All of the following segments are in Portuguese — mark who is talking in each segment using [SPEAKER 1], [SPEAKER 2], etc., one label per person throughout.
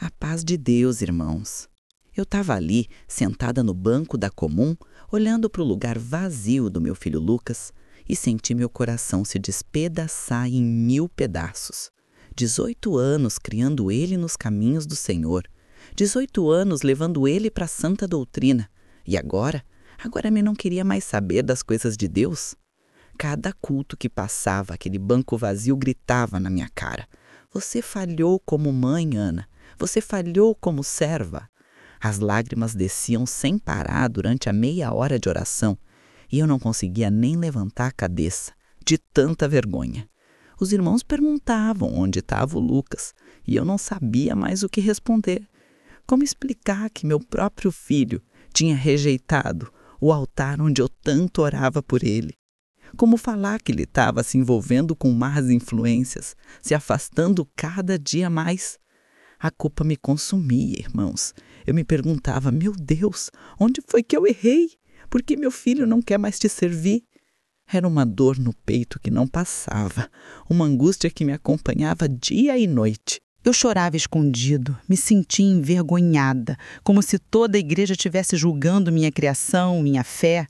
[SPEAKER 1] A paz de Deus, irmãos. Eu estava ali, sentada no banco da comum, olhando para o lugar vazio do meu filho Lucas e senti meu coração se despedaçar em 1000 pedaços. 18 anos criando ele nos caminhos do Senhor. 18 anos levando ele para a santa doutrina. E agora? Agora me não queria mais saber das coisas de Deus? Cada culto que passava, aquele banco vazio gritava na minha cara. Você falhou como mãe, Ana. Você falhou como serva. As lágrimas desciam sem parar durante a meia hora de oração e eu não conseguia nem levantar a cabeça, de tanta vergonha. Os irmãos perguntavam onde estava o Lucas e eu não sabia mais o que responder. Como explicar que meu próprio filho tinha rejeitado o altar onde eu tanto orava por ele? Como falar que ele estava se envolvendo com más influências, se afastando cada dia mais? A culpa me consumia, irmãos. Eu me perguntava, meu Deus, onde foi que eu errei? Por que meu filho não quer mais te servir? Era uma dor no peito que não passava, uma angústia que me acompanhava dia e noite.
[SPEAKER 2] Eu chorava escondido, me sentia envergonhada, como se toda a igreja estivesse julgando minha criação, minha fé.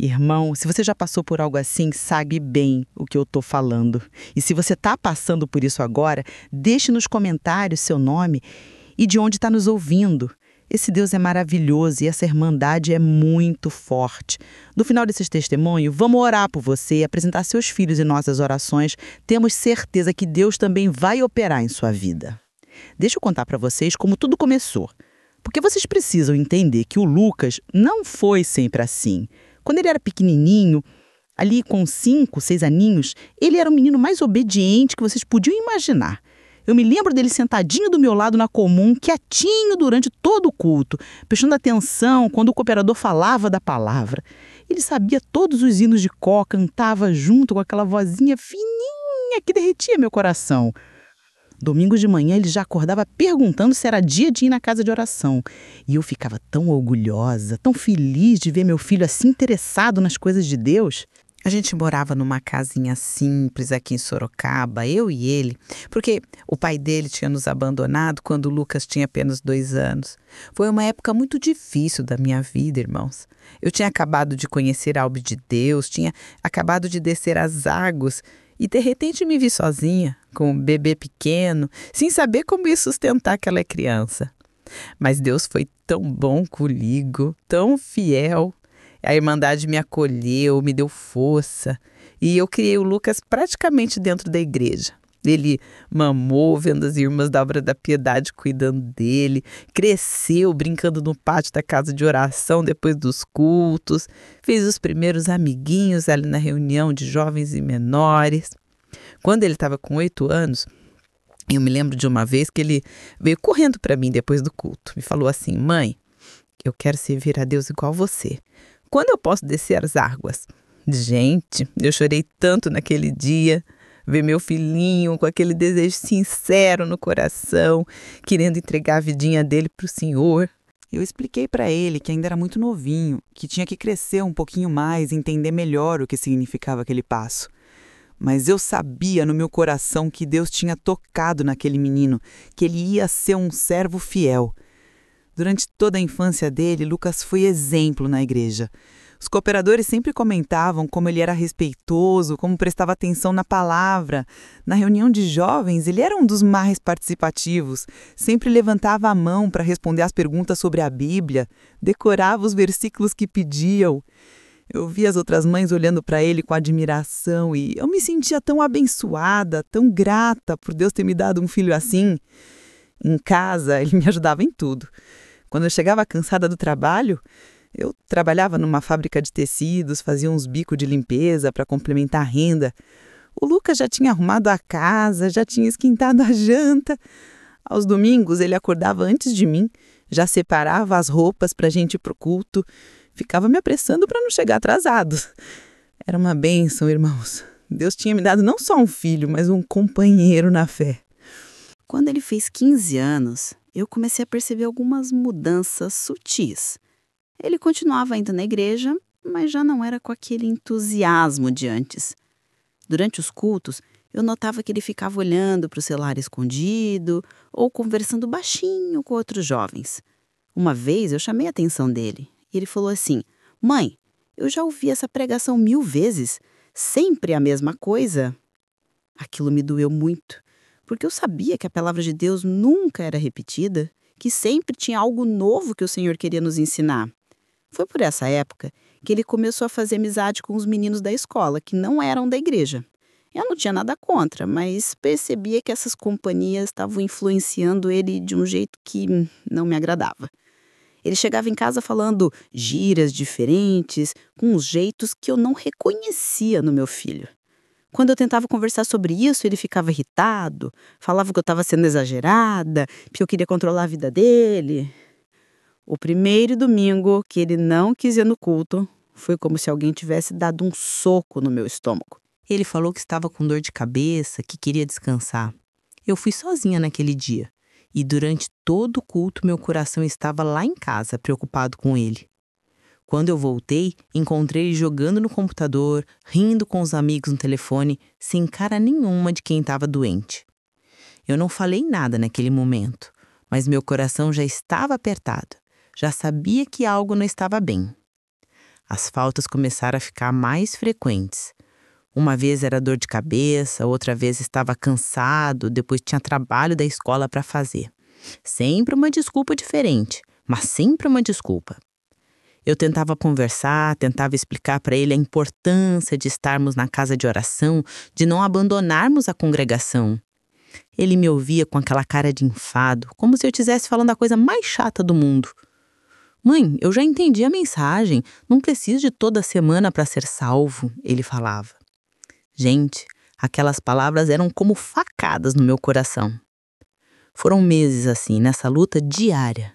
[SPEAKER 2] Irmão, se você já passou por algo assim, sabe bem o que eu estou falando. E se você está passando por isso agora, deixe nos comentários seu nome e de onde está nos ouvindo. Esse Deus é maravilhoso e essa irmandade é muito forte. No final desses testemunhos, vamos orar por você e apresentar seus filhos em nossas orações. Temos certeza que Deus também vai operar em sua vida. Deixa eu contar para vocês como tudo começou. Porque vocês precisam entender que o Lucas não foi sempre assim. Quando ele era pequenininho, ali com 5, 6 aninhos, ele era o menino mais obediente que vocês podiam imaginar. Eu me lembro dele sentadinho do meu lado na comum, quietinho durante todo o culto, prestando atenção quando o cooperador falava da palavra. Ele sabia todos os hinos de có, cantava junto com aquela vozinha fininha que derretia meu coração. Domingos de manhã ele já acordava perguntando se era dia de ir na casa de oração. E eu ficava tão orgulhosa, tão feliz de ver meu filho assim interessado nas coisas de Deus. A gente morava numa casinha simples aqui em Sorocaba, eu e ele, porque o pai dele tinha nos abandonado quando o Lucas tinha apenas 2 anos. Foi uma época muito difícil da minha vida, irmãos. Eu tinha acabado de conhecer algo de Deus, tinha acabado de descer as águas e de repente me vi sozinha, com um bebê pequeno, sem saber como ia sustentar aquela criança. Mas Deus foi tão bom comigo, tão fiel. A Irmandade me acolheu, me deu força. E eu criei o Lucas praticamente dentro da igreja. Ele mamou vendo as irmãs da Obra da Piedade cuidando dele, cresceu brincando no pátio da casa de oração depois dos cultos, fez os primeiros amiguinhos ali na reunião de jovens e menores. Quando ele estava com 8 anos, eu me lembro de uma vez que ele veio correndo para mim depois do culto. Me falou assim, mãe, eu quero servir a Deus igual você. Quando eu posso descer as águas? Gente, eu chorei tanto naquele dia, ver meu filhinho com aquele desejo sincero no coração, querendo entregar a vidinha dele para o Senhor.
[SPEAKER 3] Eu expliquei para ele que ainda era muito novinho, que tinha que crescer um pouquinho mais e entender melhor o que significava aquele passo. Mas eu sabia no meu coração que Deus tinha tocado naquele menino, que ele ia ser um servo fiel. Durante toda a infância dele, Lucas foi exemplo na igreja. Os cooperadores sempre comentavam como ele era respeitoso, como prestava atenção na palavra. Na reunião de jovens, ele era um dos mais participativos. Sempre levantava a mão para responder às perguntas sobre a Bíblia, decorava os versículos que pediam. Eu via as outras mães olhando para ele com admiração e eu me sentia tão abençoada, tão grata por Deus ter me dado um filho assim. Em casa, ele me ajudava em tudo. Quando eu chegava cansada do trabalho, eu trabalhava numa fábrica de tecidos, fazia uns bicos de limpeza para complementar a renda. O Lucas já tinha arrumado a casa, já tinha esquentado a janta. Aos domingos, ele acordava antes de mim, já separava as roupas para a gente ir para o culto, ficava me apressando para não chegar atrasado. Era uma bênção, irmãos. Deus tinha me dado não só um filho, mas um companheiro na fé.
[SPEAKER 2] Quando ele fez 15 anos, eu comecei a perceber algumas mudanças sutis. Ele continuava indo na igreja, mas já não era com aquele entusiasmo de antes. Durante os cultos,
[SPEAKER 4] eu notava que ele ficava olhando para o celular escondido ou conversando baixinho com outros jovens. Uma vez eu chamei a atenção dele e ele falou assim: "Mãe, eu já ouvi essa pregação 1000 vezes, sempre a mesma coisa." Aquilo me doeu muito, porque eu sabia que a palavra de Deus nunca era repetida, que sempre tinha algo novo que o Senhor queria nos ensinar. Foi por essa época que ele começou a fazer amizade com os meninos da escola, que não eram da igreja. Eu não tinha nada contra, mas percebia que essas companhias estavam influenciando ele de um jeito que não me agradava. Ele chegava em casa falando gírias diferentes, com uns jeitos que eu não reconhecia no meu filho. Quando eu tentava conversar sobre isso, ele ficava irritado, falava que eu estava sendo exagerada, que eu queria controlar a vida dele. O primeiro domingo que ele não quis ir no culto, foi como se alguém tivesse dado um soco no meu estômago.
[SPEAKER 5] Ele falou que estava com dor de cabeça, que queria descansar. Eu fui sozinha naquele dia. E durante todo o culto, meu coração estava lá em casa, preocupado com ele. Quando eu voltei, encontrei ele jogando no computador, rindo com os amigos no telefone, sem cara nenhuma de quem estava doente. Eu não falei nada naquele momento, mas meu coração já estava apertado. Já sabia que algo não estava bem. As faltas começaram a ficar mais frequentes. Uma vez era dor de cabeça, outra vez estava cansado, depois tinha trabalho da escola para fazer. Sempre uma desculpa diferente, mas sempre uma desculpa. Eu tentava conversar, tentava explicar para ele a importância de estarmos na casa de oração, de não abandonarmos a congregação. Ele me ouvia com aquela cara de enfado, como se eu estivesse falando a coisa mais chata do mundo. "Mãe, eu já entendi a mensagem, não preciso de toda semana para ser salvo", ele falava. Gente, aquelas palavras eram como facadas no meu coração. Foram meses assim, nessa luta diária.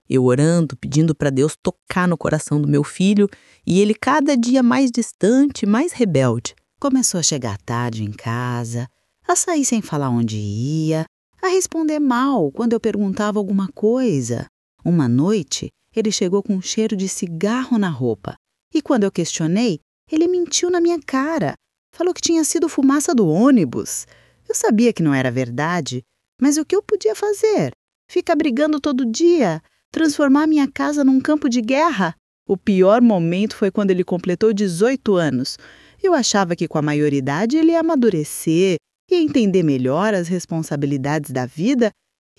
[SPEAKER 5] Eu orando, pedindo para Deus tocar no coração do meu filho e ele cada dia mais distante, mais rebelde.
[SPEAKER 4] Começou a chegar tarde em casa, a sair sem falar onde ia, a responder mal quando eu perguntava alguma coisa. Uma noite, ele chegou com um cheiro de cigarro na roupa e quando eu questionei, ele mentiu na minha cara. Falou que tinha sido fumaça do ônibus. Eu sabia que não era verdade, mas o que eu podia fazer? Ficar brigando todo dia? Transformar minha casa num campo de guerra? O pior momento foi quando ele completou 18 anos. Eu achava que com a maioridade ele ia amadurecer, ia entender melhor as responsabilidades da vida,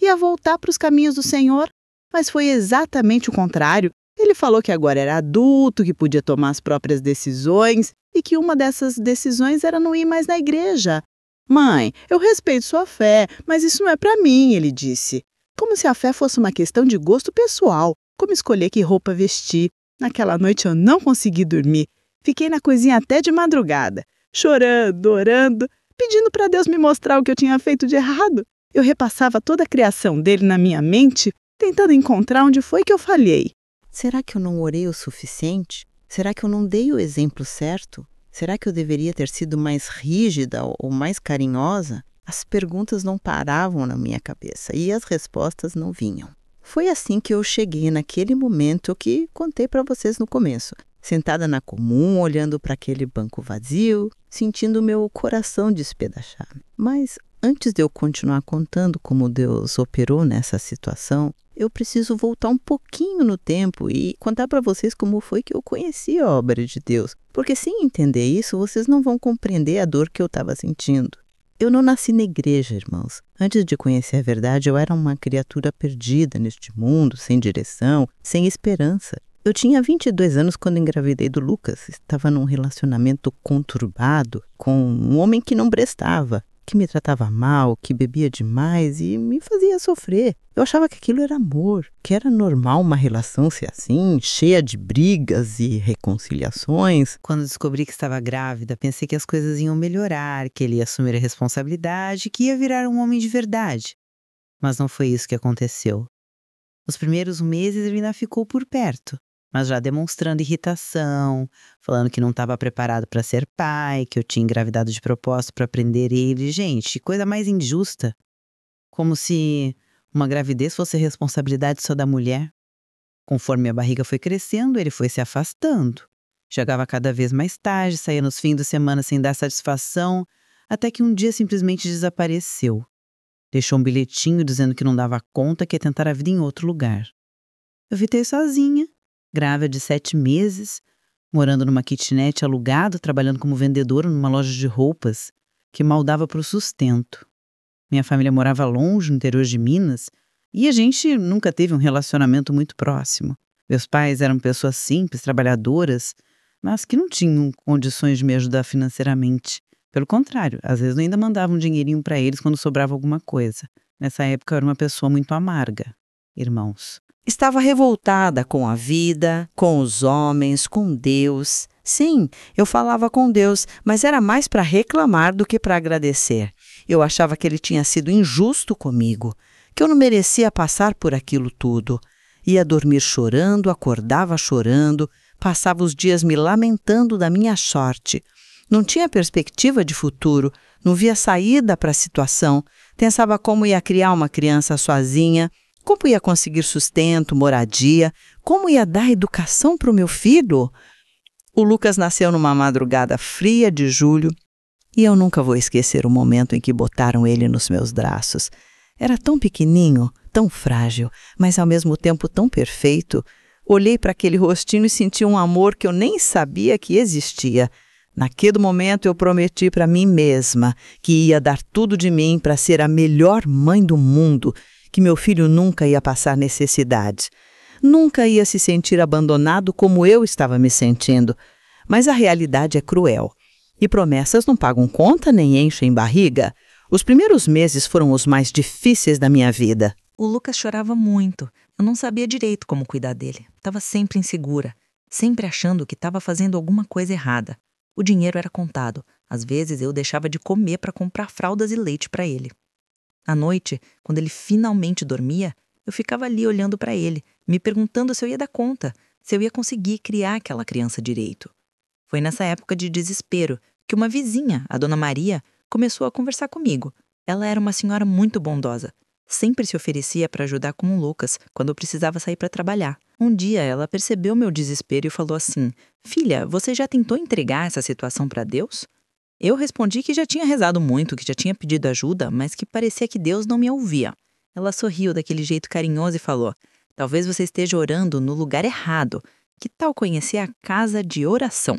[SPEAKER 4] ia voltar para os caminhos do Senhor. Mas foi exatamente o contrário. Ele falou que agora era adulto, que podia tomar as próprias decisões e que uma dessas decisões era não ir mais na igreja. "Mãe, eu respeito sua fé, mas isso não é para mim", ele disse. Como se a fé fosse uma questão de gosto pessoal, como escolher que roupa vestir. Naquela noite eu não consegui dormir. Fiquei na cozinha até de madrugada, chorando, orando, pedindo para Deus me mostrar o que eu tinha feito de errado. Eu repassava toda a criação dele na minha mente, tentando encontrar onde foi que eu falhei.
[SPEAKER 1] Será que eu não orei o suficiente? Será que eu não dei o exemplo certo? Será que eu deveria ter sido mais rígida ou mais carinhosa? As perguntas não paravam na minha cabeça e as respostas não vinham. Foi assim que eu cheguei naquele momento que contei para vocês no começo. Sentada na comum, olhando para aquele banco vazio, sentindo meu coração despedaçar. Mas antes de eu continuar contando como Deus operou nessa situação, eu preciso voltar um pouquinho no tempo e contar para vocês como foi que eu conheci a obra de Deus. Porque sem entender isso, vocês não vão compreender a dor que eu estava sentindo. Eu não nasci na igreja, irmãos. Antes de conhecer a verdade, eu era uma criatura perdida neste mundo, sem direção, sem esperança. Eu tinha 22 anos quando engravidei do Lucas. Estava num relacionamento conturbado com um homem que não prestava, que me tratava mal, que bebia demais e me fazia sofrer. Eu achava que aquilo era amor, que era normal uma relação ser assim, cheia de brigas e reconciliações.
[SPEAKER 5] Quando descobri que estava grávida, pensei que as coisas iam melhorar, que ele ia assumir a responsabilidade, que ia virar um homem de verdade. Mas não foi isso que aconteceu. Nos primeiros meses ele ainda ficou por perto, mas já demonstrando irritação, falando que não estava preparado para ser pai, que eu tinha engravidado de propósito para prender ele. Gente, que coisa mais injusta. Como se uma gravidez fosse responsabilidade só da mulher. Conforme a barriga foi crescendo, ele foi se afastando. Chegava cada vez mais tarde, saía nos fins de semana sem dar satisfação,
[SPEAKER 2] até que um dia simplesmente desapareceu. Deixou um bilhetinho dizendo que não dava conta, que ia tentar a vida em outro lugar. Eu fiquei sozinha, grávida de 7 meses, morando numa kitnet alugada, trabalhando como vendedora numa loja de roupas, que mal dava para o sustento. Minha família morava longe, no interior de Minas, e a gente nunca teve um relacionamento muito próximo. Meus pais eram pessoas simples, trabalhadoras, mas que não tinham condições de me ajudar financeiramente. Pelo contrário, às vezes eu ainda mandava um dinheirinho para eles quando sobrava alguma coisa. Nessa época eu era uma pessoa muito amarga, irmãos.
[SPEAKER 1] Estava revoltada com a vida, com os homens, com Deus. Sim, eu falava com Deus, mas era mais para reclamar do que para agradecer. Eu achava que ele tinha sido injusto comigo, que eu não merecia passar por aquilo tudo. Ia dormir chorando, acordava chorando, passava os dias me lamentando da minha sorte. Não tinha perspectiva de futuro, não via saída para a situação. Pensava como ia criar uma criança sozinha, como ia conseguir sustento, moradia, como ia dar educação para o meu filho. O Lucas nasceu numa madrugada fria de julho e eu nunca vou esquecer o momento em que botaram ele nos meus braços. Era tão pequenininho, tão frágil, mas ao mesmo tempo tão perfeito. Olhei para aquele rostinho e senti um amor que eu nem sabia que existia. Naquele momento eu prometi para mim mesma que ia dar tudo de mim para ser a melhor mãe do mundo, que meu filho nunca ia passar necessidade. Nunca ia se sentir abandonado como eu estava me sentindo. Mas a realidade é cruel. E promessas não pagam conta nem enchem barriga. Os primeiros meses foram os mais difíceis da minha vida.
[SPEAKER 6] O Lucas chorava muito. Eu não sabia direito como cuidar dele. Estava sempre insegura, sempre achando que estava fazendo alguma coisa errada. O dinheiro era contado. Às vezes eu deixava de comer para comprar fraldas e leite para ele. À noite, quando ele finalmente dormia, eu ficava ali olhando para ele, me perguntando se eu ia dar conta, se eu ia conseguir criar aquela criança direito. Foi nessa época de desespero que uma vizinha, a Dona Maria, começou a conversar comigo. Ela era uma senhora muito bondosa. Sempre se oferecia para ajudar com o Lucas quando eu precisava sair para trabalhar. Um dia ela percebeu meu desespero e falou assim: "Filha, você já tentou entregar essa situação para Deus?" Eu respondi que já tinha rezado muito, que já tinha pedido ajuda, mas que parecia que Deus não me ouvia. Ela sorriu daquele jeito carinhoso e falou: "Talvez você esteja orando no lugar errado. Que tal conhecer a casa de oração?"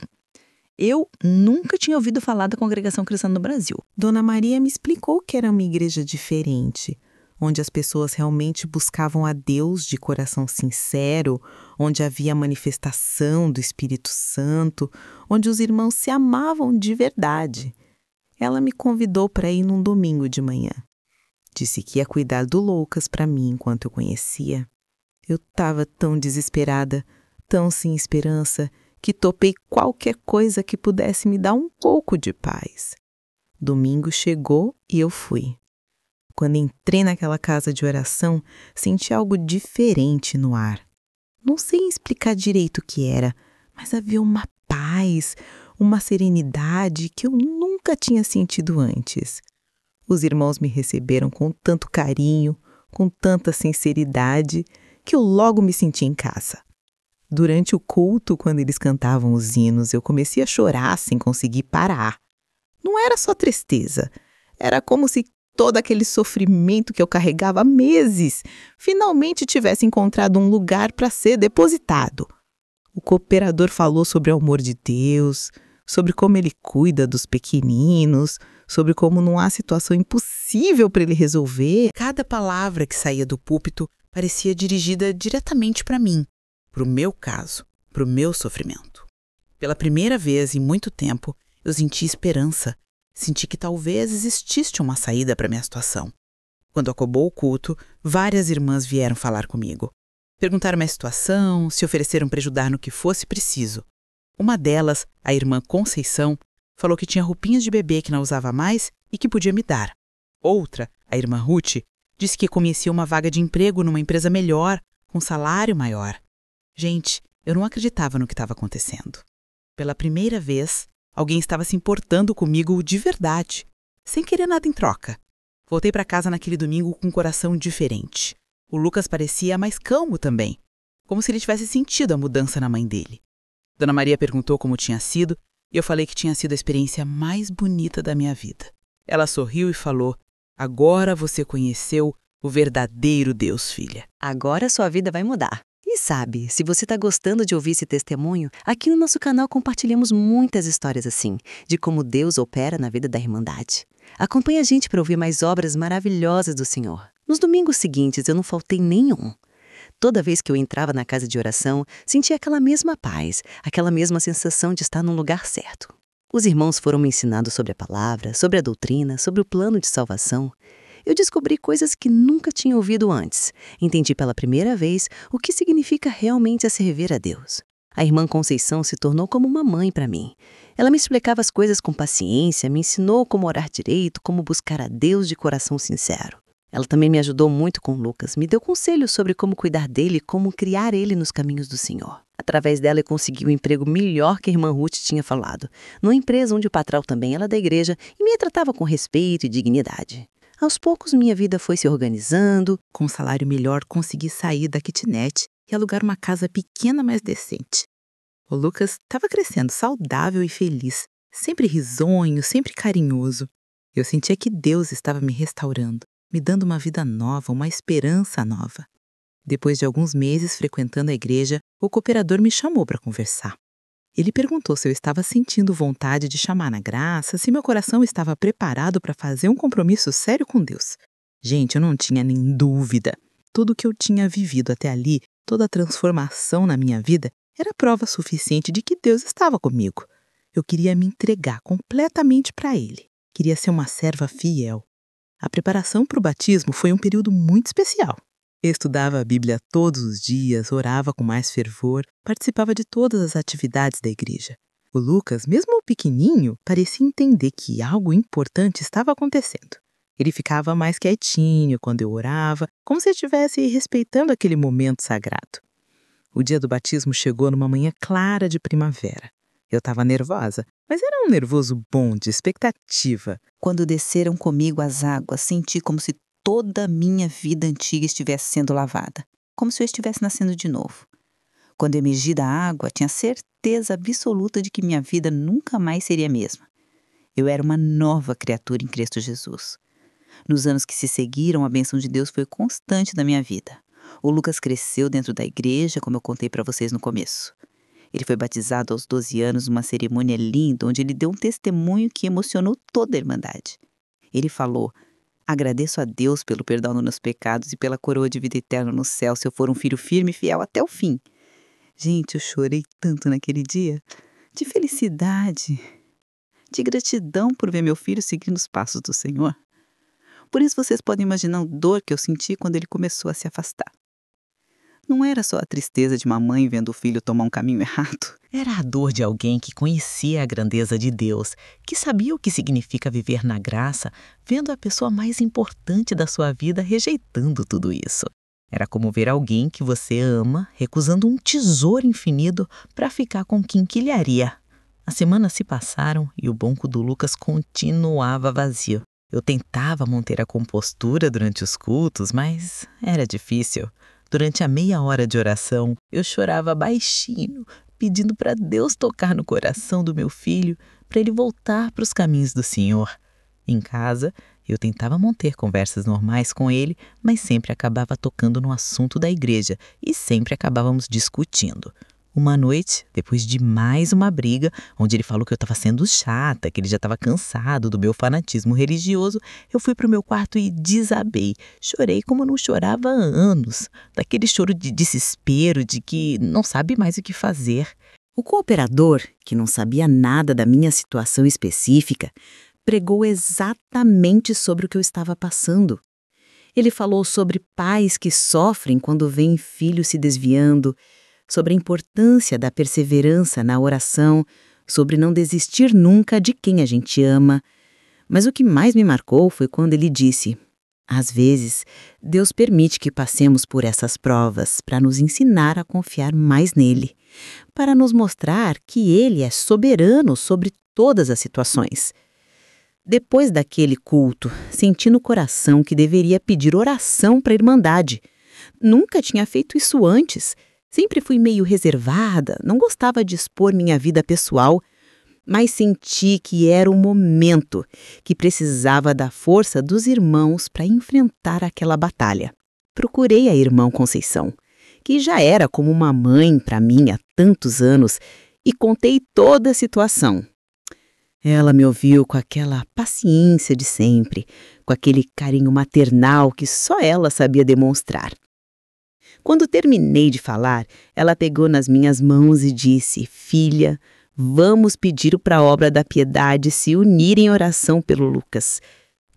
[SPEAKER 6] Eu nunca tinha ouvido falar da Congregação Cristã no Brasil.
[SPEAKER 5] Dona Maria me explicou que era uma igreja diferente, onde as pessoas realmente buscavam a Deus de coração sincero, onde havia manifestação do Espírito Santo, onde os irmãos se amavam de verdade. Ela me convidou para ir num domingo de manhã. Disse que ia cuidar do Lucas para mim enquanto eu conhecia. Eu estava tão desesperada, tão sem esperança, que topei qualquer coisa que pudesse me dar um pouco de paz. Domingo chegou e eu fui. Quando entrei naquela casa de oração, senti algo diferente no ar. Não sei explicar direito o que era, mas havia uma paz, uma serenidade que eu nunca tinha sentido antes. Os irmãos me receberam com tanto carinho, com tanta sinceridade, que eu logo me senti em casa. Durante o culto, quando eles cantavam os hinos, eu comecei a chorar sem conseguir parar. Não era só tristeza, era como se todo aquele sofrimento que eu carregava há meses finalmente tivesse encontrado um lugar para ser depositado. O cooperador falou sobre o amor de Deus, sobre como ele cuida dos pequeninos, sobre como não há situação impossível para ele resolver.
[SPEAKER 3] Cada palavra que saía do púlpito parecia dirigida diretamente para mim, para o meu caso, para o meu sofrimento. Pela primeira vez em muito tempo, eu senti esperança. Senti que talvez existisse uma saída para minha situação. Quando acabou o culto, várias irmãs vieram falar comigo. Perguntaram minha situação, se ofereceram para ajudar no que fosse preciso. Uma delas, a irmã Conceição, falou que tinha roupinhas de bebê que não usava mais e que podia me dar. Outra, a irmã Ruth, disse que conhecia uma vaga de emprego numa empresa melhor, com salário maior. Gente, eu não acreditava no que estava acontecendo. Pela primeira vez, alguém estava se importando comigo de verdade, sem querer nada em troca. Voltei para casa naquele domingo com um coração diferente. O Lucas parecia mais calmo também, como se ele tivesse sentido a mudança na mãe dele. Dona Maria perguntou como tinha sido e eu falei que tinha sido a experiência mais bonita da minha vida. Ela sorriu e falou: "Agora você conheceu o verdadeiro Deus, filha."
[SPEAKER 7] Agora sua vida vai mudar. E sabe, se você está gostando de ouvir esse testemunho, aqui no nosso canal compartilhamos muitas histórias assim, de como Deus opera na vida da Irmandade. Acompanhe a gente para ouvir mais obras maravilhosas do Senhor. Nos domingos seguintes eu não faltei nenhum. Toda vez que eu entrava na casa de oração, sentia aquela mesma paz, aquela mesma sensação de estar num lugar certo. Os irmãos foram me ensinando sobre a palavra, sobre a doutrina, sobre o plano de salvação. Eu descobri coisas que nunca tinha ouvido antes. Entendi pela primeira vez o que significa realmente servir a Deus. A irmã Conceição se tornou como uma mãe para mim. Ela me explicava as coisas com paciência, me ensinou como orar direito, como buscar a Deus de coração sincero. Ela também me ajudou muito com o Lucas, me deu conselhos sobre como cuidar dele e como criar ele nos caminhos do Senhor. Através dela eu consegui um emprego melhor que a irmã Ruth tinha falado, numa empresa onde o patrão também era da igreja e me tratava com respeito e dignidade. Aos poucos, minha vida foi se organizando.
[SPEAKER 5] Com um salário melhor, consegui sair da kitnet e alugar uma casa pequena, mas decente. O Lucas estava crescendo saudável e feliz, sempre risonho, sempre carinhoso. Eu sentia que Deus estava me restaurando, me dando uma vida nova, uma esperança nova. Depois de alguns meses frequentando a igreja, o cooperador me chamou para conversar. Ele perguntou se eu estava sentindo vontade de chamar na graça, se meu coração estava preparado para fazer um compromisso sério com Deus. Gente, eu não tinha nem dúvida. Tudo o que eu tinha vivido até ali, toda a transformação na minha vida, era prova suficiente de que Deus estava comigo. Eu queria me entregar completamente para Ele. Queria ser uma serva fiel. A preparação para o batismo foi um período muito especial. Eu estudava a Bíblia todos os dias, orava com mais fervor, participava de todas as atividades da igreja. O Lucas, mesmo pequenininho, parecia entender que algo importante estava acontecendo. Ele ficava mais quietinho quando eu orava, como se estivesse respeitando aquele momento sagrado. O dia do batismo chegou numa manhã clara de primavera. Eu estava nervosa, mas era um nervoso bom, de expectativa.
[SPEAKER 4] Quando desceram comigo as águas, senti como se toda a minha vida antiga estivesse sendo lavada, como se eu estivesse nascendo de novo. Quando emergi da água, tinha certeza absoluta de que minha vida nunca mais seria a mesma. Eu era uma nova criatura em Cristo Jesus. Nos anos que se seguiram, a bênção de Deus foi constante na minha vida. O Lucas cresceu dentro da igreja, como eu contei para vocês no começo. Ele foi batizado aos 12 anos numa cerimônia linda, onde ele deu um testemunho que emocionou toda a Irmandade. Ele falou: "Agradeço a Deus pelo perdão dos meus pecados e pela coroa de vida eterna no céu, se eu for um filho firme e fiel até o fim." Gente, eu chorei tanto naquele dia, de felicidade, de gratidão por ver meu filho seguindo os passos do Senhor. Por isso vocês podem imaginar a dor que eu senti quando ele começou a se afastar. Não era só a tristeza de uma mãe vendo o filho tomar um caminho errado.
[SPEAKER 1] Era a dor de alguém que conhecia a grandeza de Deus, que sabia o que significa viver na graça, vendo a pessoa mais importante da sua vida rejeitando tudo isso. Era como ver alguém que você ama recusando um tesouro infinito para ficar com quinquilharia. As semanas se passaram e o banco do Lucas continuava vazio. Eu tentava manter a compostura durante os cultos, mas era difícil. Durante a meia hora de oração, eu chorava baixinho, pedindo para Deus tocar no coração do meu filho, para ele voltar para os caminhos do Senhor. Em casa, eu tentava manter conversas normais com ele, mas sempre acabava tocando no assunto da igreja e sempre acabávamos discutindo. Uma noite, depois de mais uma briga, onde ele falou que eu estava sendo chata, que ele já estava cansado do meu fanatismo religioso, eu fui para o meu quarto e desabei. Chorei como não chorava há anos, daquele choro de desespero, de que não sabe mais o que fazer.
[SPEAKER 7] O cooperador, que não sabia nada da minha situação específica, pregou exatamente sobre o que eu estava passando. Ele falou sobre pais que sofrem quando veem filhos se desviando, sobre a importância da perseverança na oração, sobre não desistir nunca de quem a gente ama. Mas o que mais me marcou foi quando ele disse: às vezes, Deus permite que passemos por essas provas para nos ensinar a confiar mais nele, para nos mostrar que ele é soberano sobre todas as situações. Depois daquele culto, senti no coração que deveria pedir oração para a Irmandade. Nunca tinha feito isso antes. Sempre fui meio reservada, não gostava de expor minha vida pessoal,
[SPEAKER 4] mas senti que era o momento, que precisava da força dos irmãos para enfrentar aquela batalha. Procurei a irmã Conceição, que já era como uma mãe para mim há tantos anos, e contei toda a situação. Ela me ouviu com aquela paciência de sempre, com aquele carinho maternal que só ela sabia demonstrar. Quando terminei de falar, ela pegou nas minhas mãos e disse: "Filha, vamos pedir para a obra da piedade se unir em oração pelo Lucas.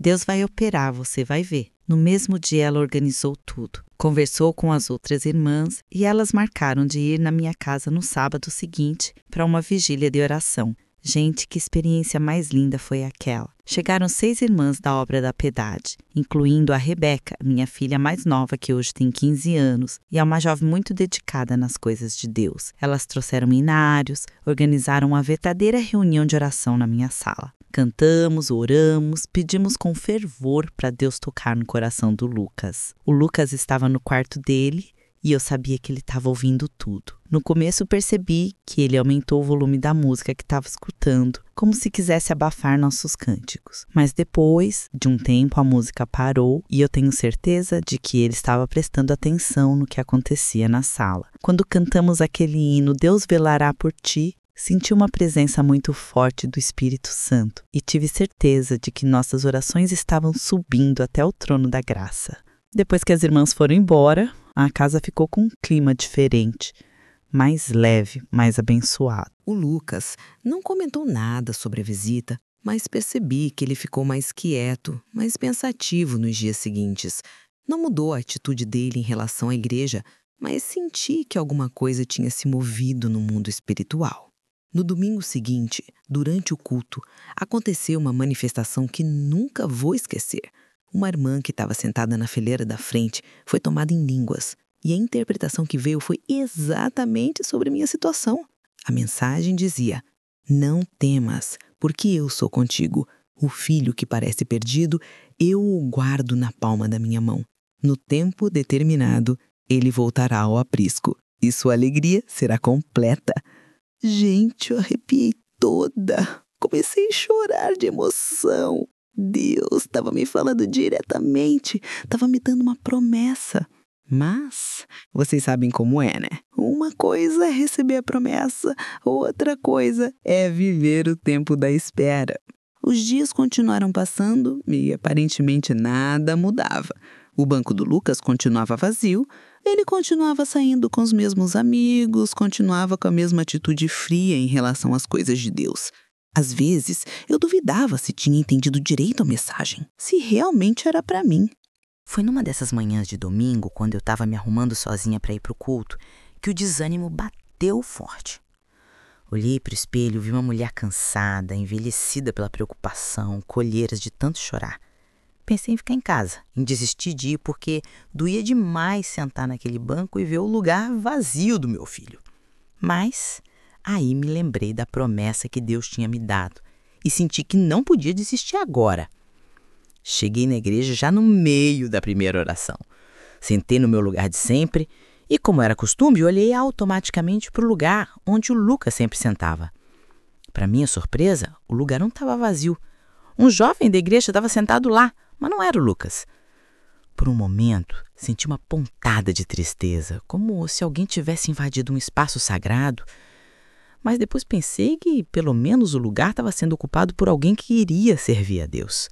[SPEAKER 6] Deus vai operar, você vai ver." No mesmo dia ela organizou tudo. Conversou com as outras irmãs e elas marcaram de ir na minha casa no sábado seguinte para uma vigília de oração. Gente, que experiência mais linda foi aquela. Chegaram 6 irmãs da obra da piedade, incluindo a Rebeca, minha filha mais nova, que hoje tem 15 anos, e é uma jovem muito dedicada nas coisas de Deus. Elas trouxeram hinários, organizaram uma verdadeira reunião de oração na minha sala. Cantamos, oramos, pedimos com fervor para Deus tocar no coração do Lucas. O Lucas estava no quarto dele e eu sabia que ele estava ouvindo tudo. No começo percebi que ele aumentou o volume da música que estava escutando, como se quisesse abafar nossos cânticos. Mas depois de um tempo a música parou e eu tenho certeza de que ele estava prestando atenção no que acontecia na sala. Quando cantamos aquele hino, Deus velará por ti, senti uma presença muito forte do Espírito Santo e tive certeza de que nossas orações estavam subindo até o trono da graça. Depois que as irmãs foram embora, a casa ficou com um clima diferente, mais leve, mais abençoado.
[SPEAKER 5] O Lucas não comentou nada sobre a visita, mas percebi que ele ficou mais quieto, mais pensativo nos dias seguintes. Não mudou a atitude dele em relação à igreja, mas senti que alguma coisa tinha se movido no mundo espiritual. No domingo seguinte, durante o culto, aconteceu uma manifestação que nunca vou esquecer. Uma irmã que estava sentada na fileira da frente foi tomada em línguas, e a interpretação que veio foi exatamente sobre minha situação. A mensagem dizia: "Não temas, porque eu sou contigo. O filho que parece perdido, eu o guardo na palma da minha mão. No tempo determinado, ele voltará ao aprisco, e sua alegria será completa." Gente, eu arrepiei toda. Comecei a chorar de emoção. Deus estava me falando diretamente, estava me dando uma promessa. Mas vocês sabem como é, né? Uma coisa é receber a promessa, outra coisa é viver o tempo da espera. Os dias continuaram passando e aparentemente nada mudava. O banco do Lucas continuava vazio, ele continuava saindo com os mesmos amigos, continuava com a mesma atitude fria em relação às coisas de Deus. Às vezes, eu duvidava se tinha entendido direito a mensagem, se realmente era para mim.
[SPEAKER 8] Foi numa dessas manhãs de domingo, quando eu estava me arrumando sozinha para ir pro culto, que o desânimo bateu forte. Olhei pro espelho, vi uma mulher cansada, envelhecida pela preocupação, colheiras de tanto chorar. Pensei em ficar em casa, em desistir de ir, porque doía demais sentar naquele banco e ver o lugar vazio do meu filho. Mas aí me lembrei da promessa que Deus tinha me dado e senti que não podia desistir agora. Cheguei na igreja já no meio da primeira oração. Sentei no meu lugar de sempre e, como era costume, olhei automaticamente para o lugar onde o Lucas sempre sentava. Para minha surpresa, o lugar não estava vazio. Um jovem da igreja estava sentado lá, mas não era o Lucas. Por um momento, senti uma pontada de tristeza, como se alguém tivesse invadido um espaço sagrado. Mas depois pensei que, pelo menos, o lugar estava sendo ocupado por alguém que iria servir a Deus.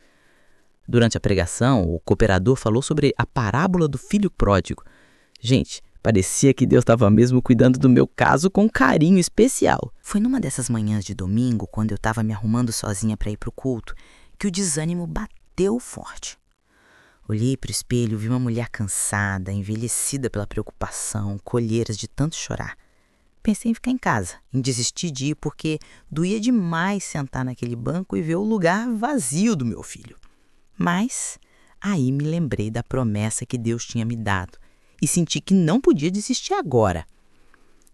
[SPEAKER 8] Durante a pregação, o cooperador falou sobre a parábola do filho pródigo. Gente, parecia que Deus estava mesmo cuidando do meu caso com um carinho especial. Foi numa dessas manhãs de domingo, quando eu estava me arrumando sozinha para ir pro culto, que o desânimo bateu forte. Olhei pro espelho, vi uma mulher cansada, envelhecida pela preocupação, colheiras de tanto chorar. Pensei em ficar em casa, em desistir de ir, porque doía demais sentar naquele banco e ver o lugar vazio do meu filho. Mas aí me lembrei da promessa que Deus tinha me dado e senti que não podia desistir agora.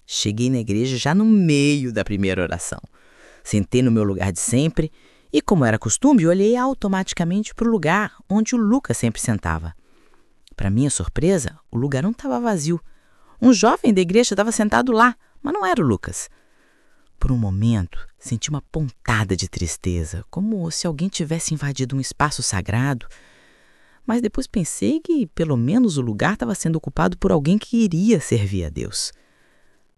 [SPEAKER 8] Cheguei na igreja já no meio da primeira oração. Sentei no meu lugar de sempre e, como era costume, olhei automaticamente para o lugar onde o Lucas sempre sentava. Para minha surpresa, o lugar não estava vazio. Um jovem da igreja estava sentado lá, mas não era o Lucas. Por um momento, senti uma pontada de tristeza, como se alguém tivesse invadido um espaço sagrado. Mas depois pensei que, pelo menos, o lugar estava sendo ocupado por alguém que iria servir a Deus.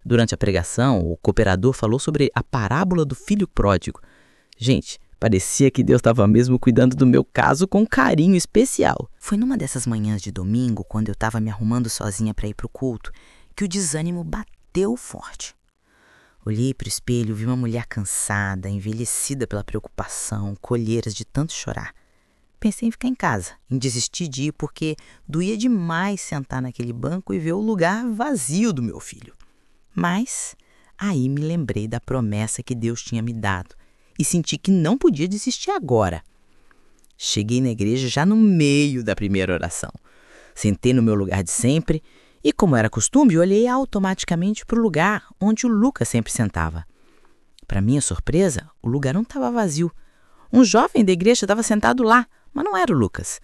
[SPEAKER 8] Durante a pregação, o cooperador falou sobre a parábola do filho pródigo. Gente, parecia que Deus estava mesmo cuidando do meu caso com um carinho especial.
[SPEAKER 7] Foi numa dessas manhãs de domingo, quando eu estava me arrumando sozinha para ir para o culto, que o desânimo bateu forte. Olhei para o espelho e vi uma mulher cansada, envelhecida pela preocupação, colheiras de tanto chorar. Pensei em ficar em casa, em desistir de ir, porque doía demais sentar naquele banco e ver o lugar vazio do meu filho. Mas aí me lembrei da promessa que Deus tinha me dado e senti que não podia desistir agora. Cheguei na igreja já no meio da primeira oração. Sentei no meu lugar de sempre e, como era costume, olhei automaticamente para o lugar onde o Lucas sempre sentava. Para minha surpresa, o lugar não estava vazio. Um jovem da igreja estava sentado lá, mas não era o Lucas.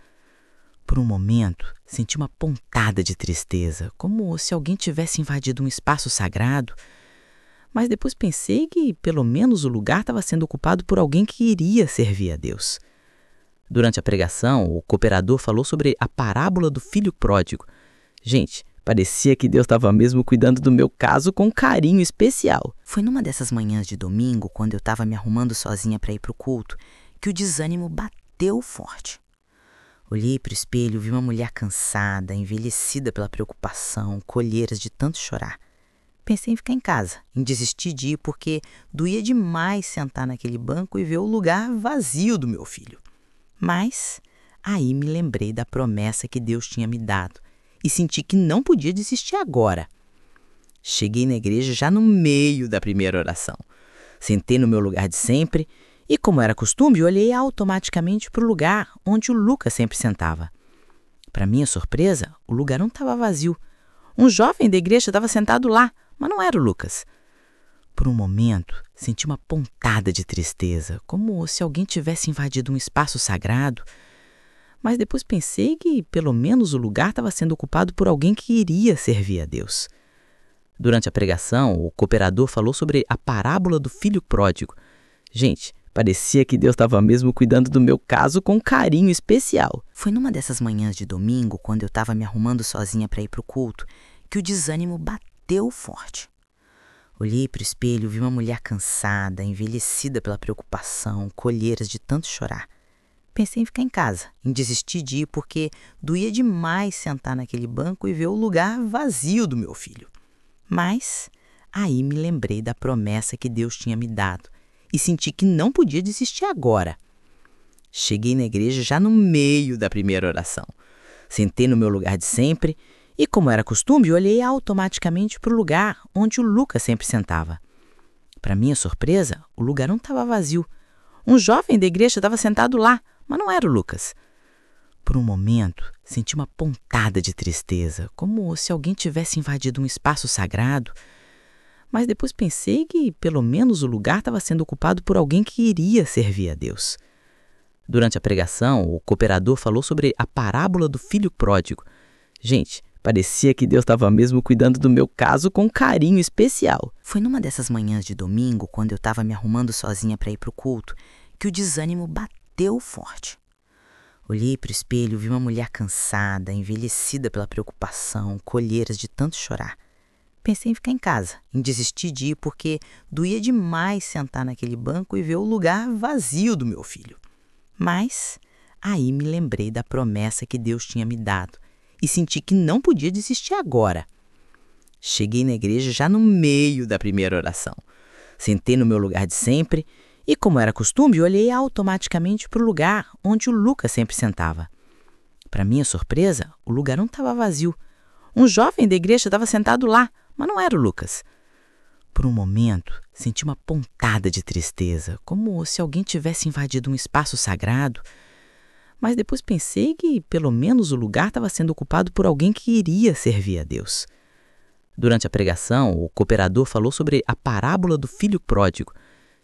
[SPEAKER 7] Por um momento, senti uma pontada de tristeza, como se alguém tivesse invadido um espaço sagrado. Mas depois pensei que, pelo menos, o lugar estava sendo ocupado por alguém que iria servir a Deus. Durante a pregação, o cooperador falou sobre a parábola do filho pródigo. Gente, parecia que Deus estava mesmo cuidando do meu caso com um carinho especial. Foi numa dessas manhãs de domingo, quando eu estava me arrumando sozinha para ir para o culto, que o desânimo bateu forte. Olhei para o espelho e vi uma mulher cansada, envelhecida pela preocupação, colheiras de tanto chorar. Pensei em ficar em casa, em desistir de ir, porque doía demais sentar naquele banco e ver o lugar vazio do meu filho. Mas aí me lembrei da promessa que Deus tinha me dado e senti que não podia desistir agora. Cheguei na igreja já no meio da primeira oração. Sentei no meu lugar de sempre e, como era costume, olhei automaticamente para o lugar onde o Lucas sempre sentava. Para minha surpresa, o lugar não estava vazio. Um jovem da igreja estava sentado lá, mas não era o Lucas. Por um momento, senti uma pontada de tristeza, como se alguém tivesse invadido um espaço sagrado. Mas depois pensei que, pelo menos, o lugar estava sendo ocupado por alguém que iria servir a Deus. Durante a pregação, o cooperador falou sobre a parábola do filho pródigo. Gente, parecia que Deus estava mesmo cuidando do meu caso com um carinho especial. Foi numa dessas manhãs de domingo, quando eu estava me arrumando sozinha para ir para o culto, que o desânimo bateu forte. Olhei para o espelho e vi uma mulher cansada, envelhecida pela preocupação, colheiras de tanto chorar. Pensei em ficar em casa, em desistir de ir, porque doía demais sentar naquele banco e ver o lugar vazio do meu filho. Mas aí me lembrei da promessa que Deus tinha me dado e senti que não podia desistir agora. Cheguei na igreja já no meio da primeira oração. Sentei no meu lugar de sempre e, como era costume, olhei automaticamente para o lugar onde o Lucas sempre sentava. Para minha surpresa, o lugar não estava vazio. Um jovem da igreja estava sentado lá, mas não era o Lucas. Por um momento, senti uma pontada de tristeza, como se alguém tivesse invadido um espaço sagrado. Mas depois pensei que, pelo menos, o lugar estava sendo ocupado por alguém que iria servir a Deus. Durante a pregação, o cooperador falou sobre a parábola do filho pródigo. Gente, parecia que Deus estava mesmo cuidando do meu caso com um carinho especial. Foi numa dessas manhãs de domingo, quando eu estava me arrumando sozinha para ir para o culto, que o desânimo bateu forte. Olhei para o espelho e vi uma mulher cansada, envelhecida pela preocupação, colheiras de tanto chorar. Pensei em ficar em casa, em desistir de ir, porque doía demais sentar naquele banco e ver o lugar vazio do meu filho. Mas aí me lembrei da promessa que Deus tinha me dado e senti que não podia desistir agora. Cheguei na igreja já no meio da primeira oração. Sentei no meu lugar de sempre e, como era costume, olhei automaticamente para o lugar onde o Lucas sempre sentava. Para minha surpresa, o lugar não estava vazio. Um jovem da igreja estava sentado lá, mas não era o Lucas. Por um momento, senti uma pontada de tristeza, como se alguém tivesse invadido um espaço sagrado. Mas depois pensei que, pelo menos, o lugar estava sendo ocupado por alguém que iria servir a Deus. Durante a pregação, o cooperador falou sobre a parábola do filho pródigo.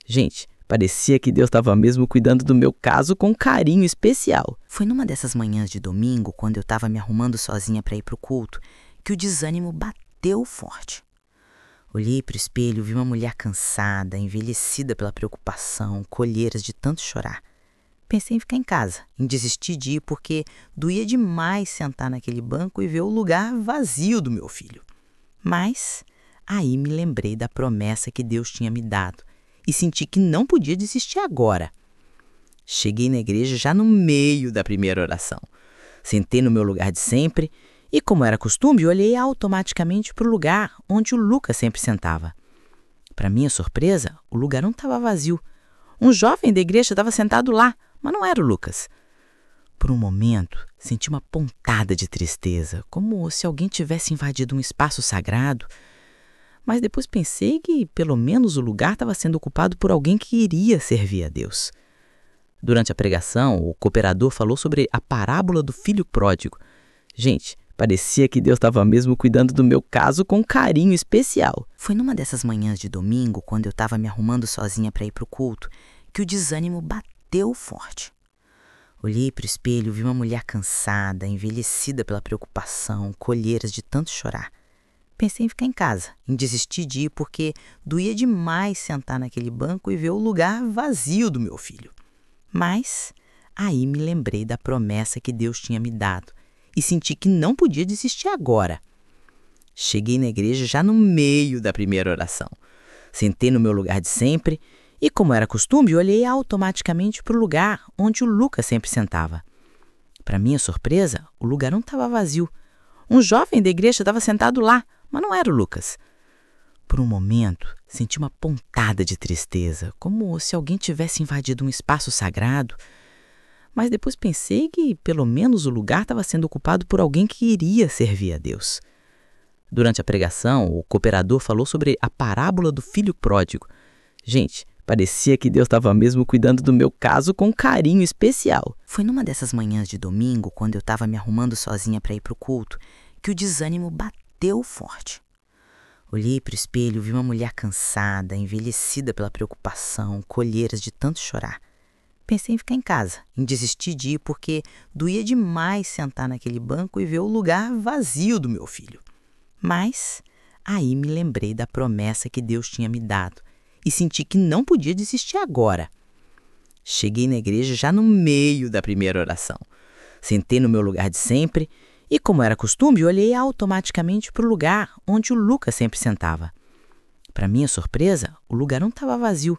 [SPEAKER 7] Gente, parecia que Deus estava mesmo cuidando do meu caso com um carinho especial. Foi numa dessas manhãs de domingo, quando eu estava me arrumando sozinha para ir para o culto, que o desânimo bateu forte.
[SPEAKER 8] Olhei para o espelho, vi uma mulher cansada, envelhecida pela preocupação, colheiras de tanto chorar. Pensei em ficar em casa, em desistir de ir porque doía demais sentar naquele banco e ver o lugar vazio do meu filho. Mas aí me lembrei da promessa que Deus tinha me dado e senti que não podia desistir agora. Cheguei na igreja já no meio da primeira oração. Sentei no meu lugar de sempre e, como era costume, olhei automaticamente para o lugar onde o Lucas sempre sentava. Para minha surpresa, o lugar não estava vazio. Um jovem da igreja estava sentado lá, mas não era o Lucas. Por um momento, senti uma pontada de tristeza, como se alguém tivesse invadido um espaço sagrado. Mas depois pensei que, pelo menos, o lugar estava sendo ocupado por alguém que iria servir a Deus. Durante a pregação, o cooperador falou sobre a parábola do filho pródigo. Gente, parecia que Deus estava mesmo cuidando do meu caso com um carinho especial.
[SPEAKER 7] Foi numa dessas manhãs de domingo, quando eu estava me arrumando sozinha para ir para o culto, que o desânimo bateu forte. Olhei para o espelho, vi uma mulher cansada, envelhecida pela preocupação, colheiras de tanto chorar. Pensei em ficar em casa, em desistir de ir porque doía demais sentar naquele banco e ver o lugar vazio do meu filho. Mas aí me lembrei da promessa que Deus tinha me dado e senti que não podia desistir agora. Cheguei na igreja já no meio da primeira oração. Sentei no meu lugar de sempre e, como era costume, olhei automaticamente para o lugar onde o Lucas sempre sentava. Para minha surpresa, o lugar não estava vazio. Um jovem da igreja estava sentado lá, mas não era o Lucas. Por um momento, senti uma pontada de tristeza, como se alguém tivesse invadido um espaço sagrado. Mas depois pensei que, pelo menos, o lugar estava sendo ocupado por alguém que iria servir a Deus. Durante a pregação, o cooperador falou sobre a parábola do filho pródigo. Gente, parecia que Deus estava mesmo cuidando do meu caso com um carinho especial. Foi numa dessas manhãs de domingo, quando eu estava me arrumando sozinha para ir para o culto, que o desânimo bateu forte. Olhei para o espelho, vi uma mulher cansada, envelhecida pela preocupação, colheiras de tanto chorar. Pensei em ficar em casa, em desistir de ir porque doía demais sentar naquele banco e ver o lugar vazio do meu filho. Mas aí me lembrei da promessa que Deus tinha me dado e senti que não podia desistir agora. Cheguei na igreja já no meio da primeira oração. Sentei no meu lugar de sempre e, como era costume, olhei automaticamente para o lugar onde o Lucas sempre sentava. Para minha surpresa, o lugar não estava vazio.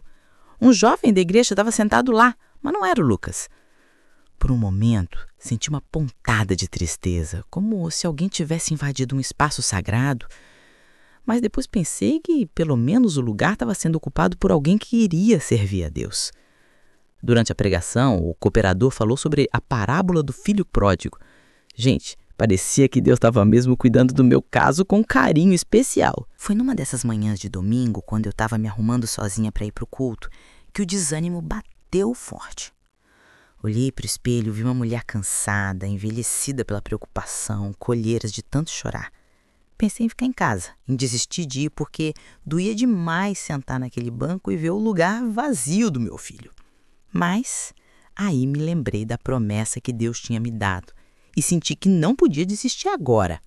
[SPEAKER 7] Um jovem da igreja estava sentado lá, mas não era o Lucas. Por um momento, senti uma pontada de tristeza, como se alguém tivesse invadido um espaço sagrado. Mas depois pensei que, pelo menos, o lugar estava sendo ocupado por alguém que iria servir a Deus. Durante a pregação, o cooperador falou sobre a parábola do filho pródigo. Gente, parecia que Deus estava mesmo cuidando do meu caso com um carinho especial. Foi numa dessas manhãs de domingo, quando eu estava me arrumando sozinha para ir para o culto, que o desânimo bateu forte. Olhei para o espelho, vi uma mulher cansada, envelhecida pela preocupação, colheiras de tanto chorar. Pensei em ficar em casa, em desistir de ir porque doía demais sentar naquele banco e ver o lugar vazio do meu filho. Mas aí me lembrei da promessa que Deus tinha me dado e senti que não podia desistir agora.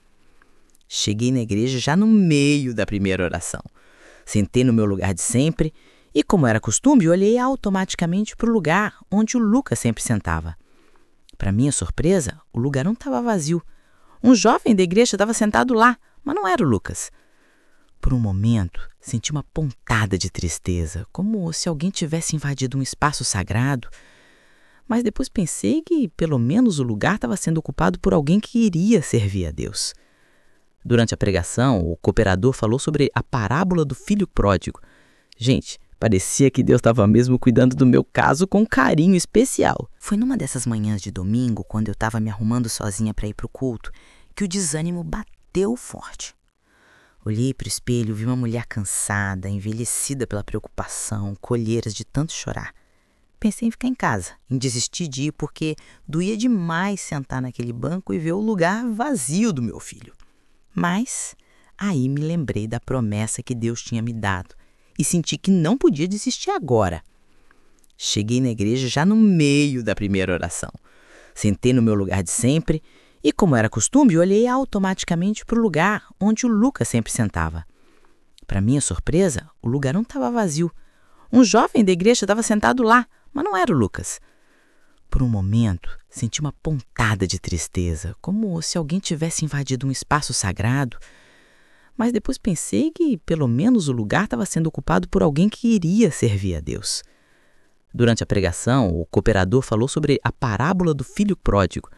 [SPEAKER 7] Cheguei na igreja já no meio da primeira oração. Sentei no meu lugar de sempre e, como era costume, olhei automaticamente para o lugar onde o Lucas sempre sentava. Para minha surpresa, o lugar não estava vazio. Um jovem da igreja estava sentado lá, mas não era o Lucas. Por um momento, senti uma pontada de tristeza, como se alguém tivesse invadido um espaço sagrado. Mas depois pensei que, pelo menos, o lugar estava sendo ocupado por alguém que iria servir a Deus. Durante a pregação, o cooperador falou sobre a parábola do filho pródigo. Gente, parecia que Deus estava mesmo cuidando do meu caso com um carinho especial. Foi numa dessas manhãs de domingo, quando eu estava me arrumando sozinha para ir para o culto, que o desânimo bateu forte. Olhei para o espelho, vi uma mulher cansada, envelhecida pela preocupação, colheiras de tanto chorar. Pensei em ficar em casa, em desistir de ir porque doía demais sentar naquele banco e ver o lugar vazio do meu filho. Mas aí me lembrei da promessa que Deus tinha me dado e senti que não podia desistir agora. Cheguei na igreja já no meio da primeira oração. Sentei no meu lugar de sempre e, como era costume, olhei automaticamente para o lugar onde o Lucas sempre sentava.
[SPEAKER 8] Para minha surpresa, o lugar não estava vazio. Um jovem da igreja estava sentado lá, mas não era o Lucas. Por um momento, senti uma pontada de tristeza, como se alguém tivesse invadido um espaço sagrado. Mas depois pensei que, pelo menos, o lugar estava sendo ocupado por alguém que iria servir a Deus. Durante a pregação, o cooperador falou sobre a parábola do filho pródigo.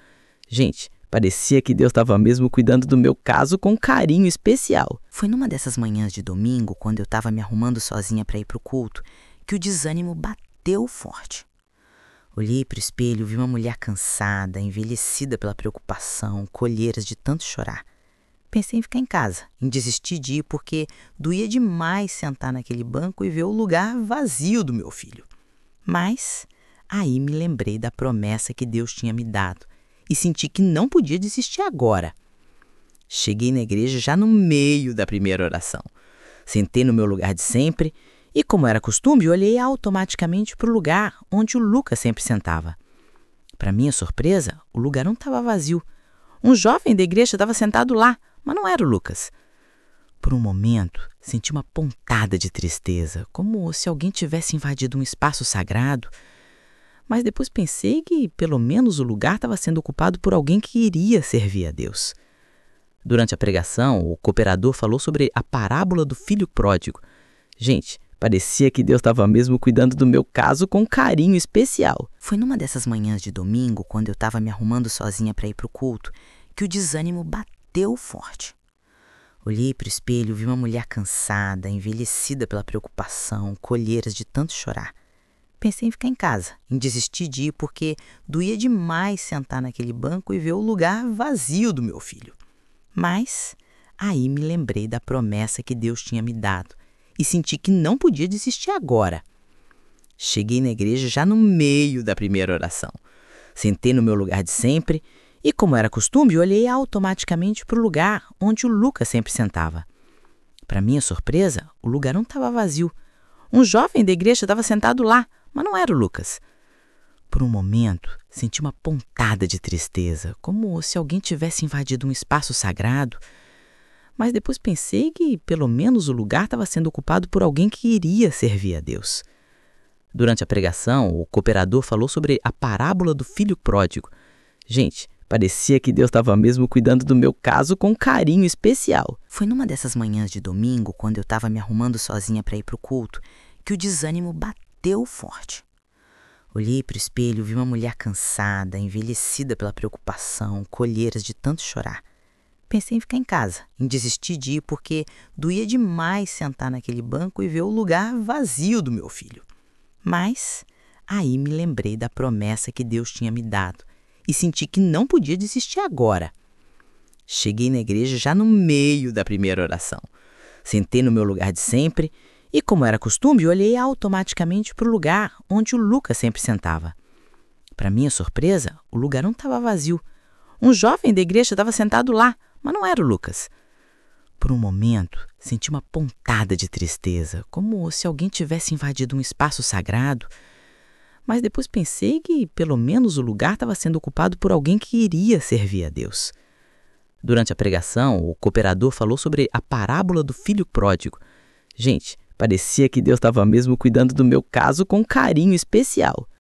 [SPEAKER 8] Gente, parecia que Deus estava mesmo cuidando do meu caso com um carinho especial.
[SPEAKER 7] Foi numa dessas manhãs de domingo, quando eu estava me arrumando sozinha para ir para o culto, que o desânimo bateu forte. Olhei para o espelho e vi uma mulher cansada, envelhecida pela preocupação, colheiras de tanto chorar. Pensei em ficar em casa, em desistir de ir, porque doía demais sentar naquele banco e ver o lugar vazio do meu filho. Mas aí me lembrei da promessa que Deus tinha me dado e senti que não podia desistir agora. Cheguei na igreja já no meio da primeira oração. Sentei no meu lugar de sempre e, como era costume, olhei automaticamente para o lugar onde o Lucas sempre sentava. Para minha surpresa, o lugar não estava vazio. Um jovem da igreja estava sentado lá, mas não era o Lucas. Por um momento, senti uma pontada de tristeza, como se alguém tivesse invadido um espaço sagrado. Mas depois pensei que, pelo menos, o lugar estava sendo ocupado por alguém que iria servir a Deus. Durante a pregação, o cooperador falou sobre a parábola do filho pródigo. Gente, parecia que Deus estava mesmo cuidando do meu caso com um carinho especial. Foi numa dessas manhãs de domingo, quando eu estava me arrumando sozinha para ir para o culto, que o desânimo bateu forte. Olhei para o espelho e vi uma mulher cansada, envelhecida pela preocupação, colheiras de tanto chorar. Pensei em ficar em casa, em desistir de ir, porque doía demais sentar naquele banco e ver o lugar vazio do meu filho. Mas aí me lembrei da promessa que Deus tinha me dado e senti que não podia desistir agora. Cheguei na igreja já no meio da primeira oração. Sentei no meu lugar de sempre e, como era costume, olhei automaticamente para o lugar onde o Lucas sempre sentava. Para minha surpresa, o lugar não estava vazio. Um jovem da igreja estava sentado lá, mas não era o Lucas. Por um momento, senti uma pontada de tristeza, como se alguém tivesse invadido um espaço sagrado. Mas depois pensei que, pelo menos, o lugar estava sendo ocupado por alguém que iria servir a Deus. Durante a pregação, o cooperador falou sobre a parábola do filho pródigo. Gente, parecia que Deus estava mesmo cuidando do meu caso com um carinho especial. Foi numa dessas manhãs de domingo, quando eu estava me arrumando sozinha para ir para o culto, que o desânimo bateu forte. Olhei para o espelho e vi uma mulher cansada, envelhecida pela preocupação, colheiras de tanto chorar. Pensei em ficar em casa, em desistir de ir, porque doía demais sentar naquele banco e ver o lugar vazio do meu filho. Mas aí me lembrei da promessa que Deus tinha me dado e senti que não podia desistir agora. Cheguei na igreja já no meio da primeira oração. Sentei no meu lugar de sempre e, como era costume, olhei automaticamente para o lugar onde o Lucas sempre sentava. Para minha surpresa, o lugar não estava vazio. Um jovem da igreja estava sentado lá, mas não era o Lucas. Por um momento, senti uma pontada de tristeza, como se alguém tivesse invadido um espaço sagrado. Mas depois pensei que, pelo menos, o lugar estava sendo ocupado por alguém que iria servir a Deus. Durante a pregação, o cooperador falou sobre a parábola do filho pródigo. Gente, parecia que Deus estava mesmo cuidando do meu caso com um carinho especial.